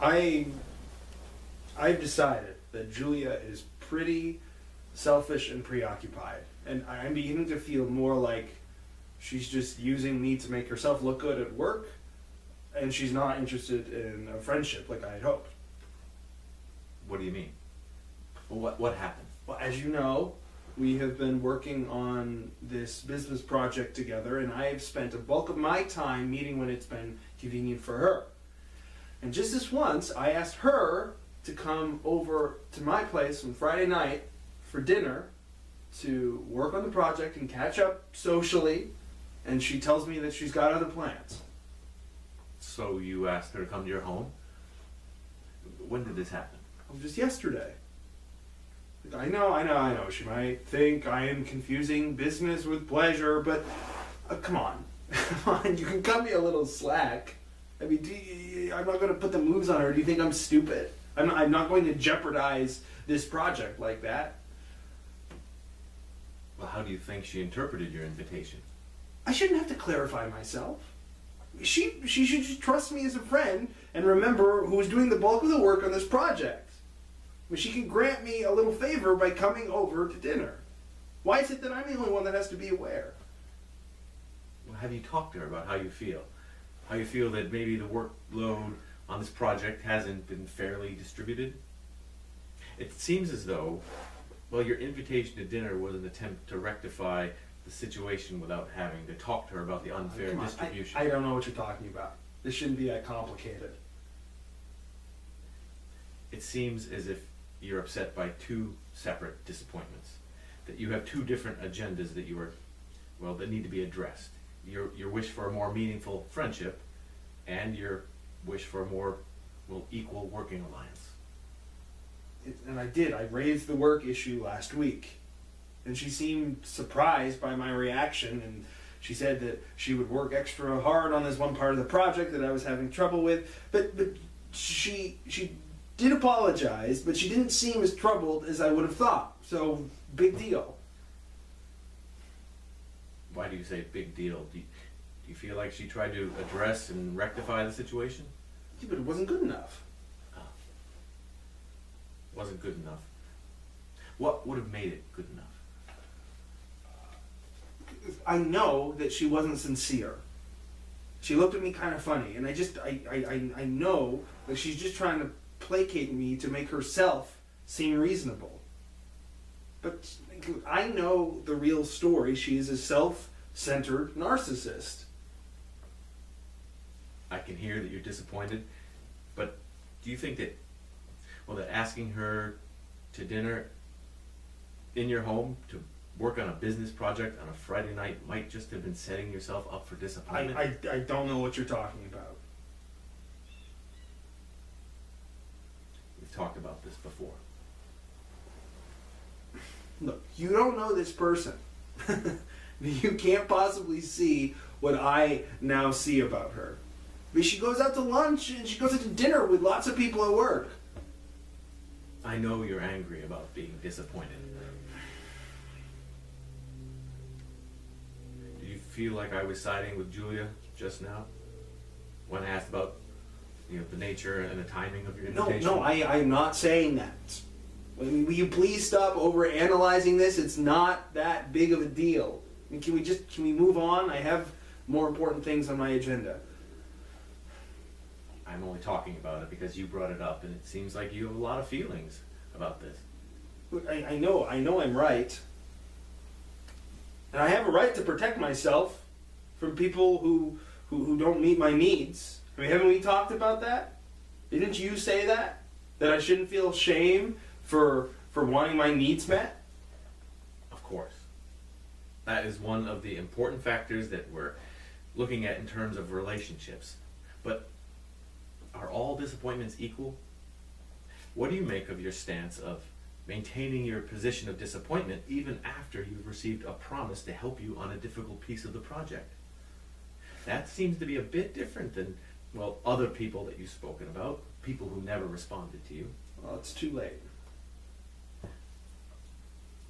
I I've decided that Julia is pretty selfish and preoccupied, and I'm beginning to feel more like she's just using me to make herself look good at work, and she's not interested in a friendship like I had hoped. What do you mean? Well, what happened? Well, as you know, we have been working on this business project together, and I have spent a bulk of my time meeting when it's been convenient for her. And just this once, I asked her to come over to my place on Friday night for dinner to work on the project and catch up socially, and she tells me that she's got other plans. So you asked her to come to your home? When did this happen? Oh, just yesterday. I know. She might think I am confusing business with pleasure, but come on. Come on, you can cut me a little slack. I mean, I'm not going to put the moves on her. Do you think I'm stupid? I'm not going to jeopardize this project like that. Well, how do you think she interpreted your invitation? I shouldn't have to clarify myself. She should just trust me as a friend and remember who's doing the bulk of the work on this project. But she can grant me a little favor by coming over to dinner. Why is it that I'm the only one that has to be aware? Well, have you talked to her about how you feel? How you feel that maybe the workload on this project hasn't been fairly distributed? It seems as though, well, your invitation to dinner was an attempt to rectify the situation without having to talk to her about the unfair Come on, distribution. I don't know what you're talking about. This shouldn't be that complicated. It seems as if you're upset by two separate disappointments. That you have two different agendas that that need to be addressed. Your wish for a more meaningful friendship and your wish for a more, equal working alliance. And I did. I raised the work issue last week. And she seemed surprised by my reaction, and she said that she would work extra hard on this one part of the project that I was having trouble with. But she did apologize, but she didn't seem as troubled as I would have thought. So, big deal. Why do you say big deal? Do you feel like she tried to address and rectify the situation? Yeah, but it wasn't good enough. Wasn't good enough. What would have made it good enough? I know that she wasn't sincere. She looked at me kind of funny, and I know that she's just trying to placate me to make herself seem reasonable. But I know the real story. She is a self-centered narcissist. I can hear that you're disappointed, but do you think that asking her to dinner in your home to work on a business project on a Friday night might just have been setting yourself up for disappointment? I don't know what you're talking about. We've talked about this before. Look, you don't know this person. You can't possibly see what I now see about her. But she goes out to lunch and she goes out to dinner with lots of people at work. I know you're angry about being disappointed. Do you feel like I was siding with Julia just now when I asked about the nature and the timing of your invitation? No, I'm not saying that. Will you please stop overanalyzing this? It's not that big of a deal. I mean, can we move on? I have more important things on my agenda. I'm only talking about it because you brought it up, and it seems like you have a lot of feelings about this. Look, I know I'm right. And I have a right to protect myself from people who don't meet my needs. I mean, haven't we talked about that? Didn't you say that? That I shouldn't feel shame for wanting my needs met? Of course. That is one of the important factors that we're looking at in terms of relationships. But are all disappointments equal? What do you make of your stance of maintaining your position of disappointment even after you've received a promise to help you on a difficult piece of the project? That seems to be a bit different than, other people that you've spoken about, people who never responded to you. Well, it's too late.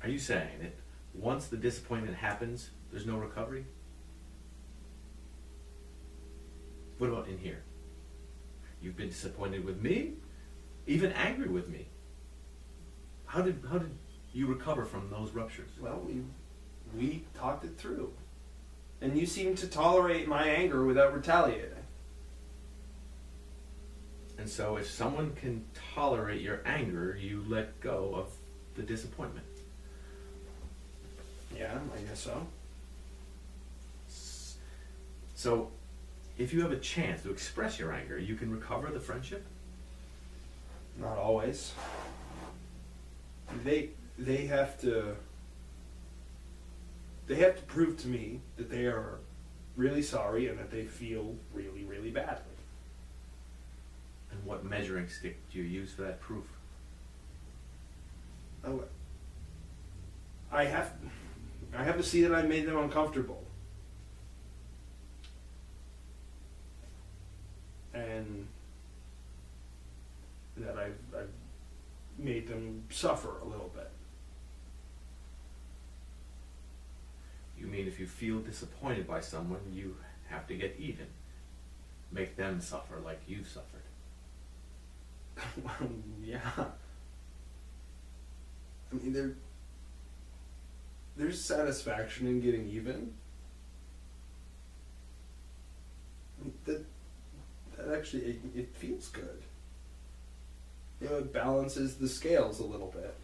Are you saying that once the disappointment happens, there's no recovery? What about in here? You've been disappointed with me, even angry with me. How did you recover from those ruptures? Well, we talked it through. And you seem to tolerate my anger without retaliating. And so if someone can tolerate your anger, you let go of the disappointment. Yeah, I guess so. So if you have a chance to express your anger, you can recover the friendship? Not always. They have to prove to me that they are really sorry and that they feel really, really badly. And what measuring stick do you use for that proof? Oh, I have to see that I made them uncomfortable. And that I've made them suffer a little bit. You mean if you feel disappointed by someone, you have to get even. Make them suffer like you've suffered. Well, yeah. I mean, there's satisfaction in getting even. I mean, that actually, it feels good. You know, it balances the scales a little bit.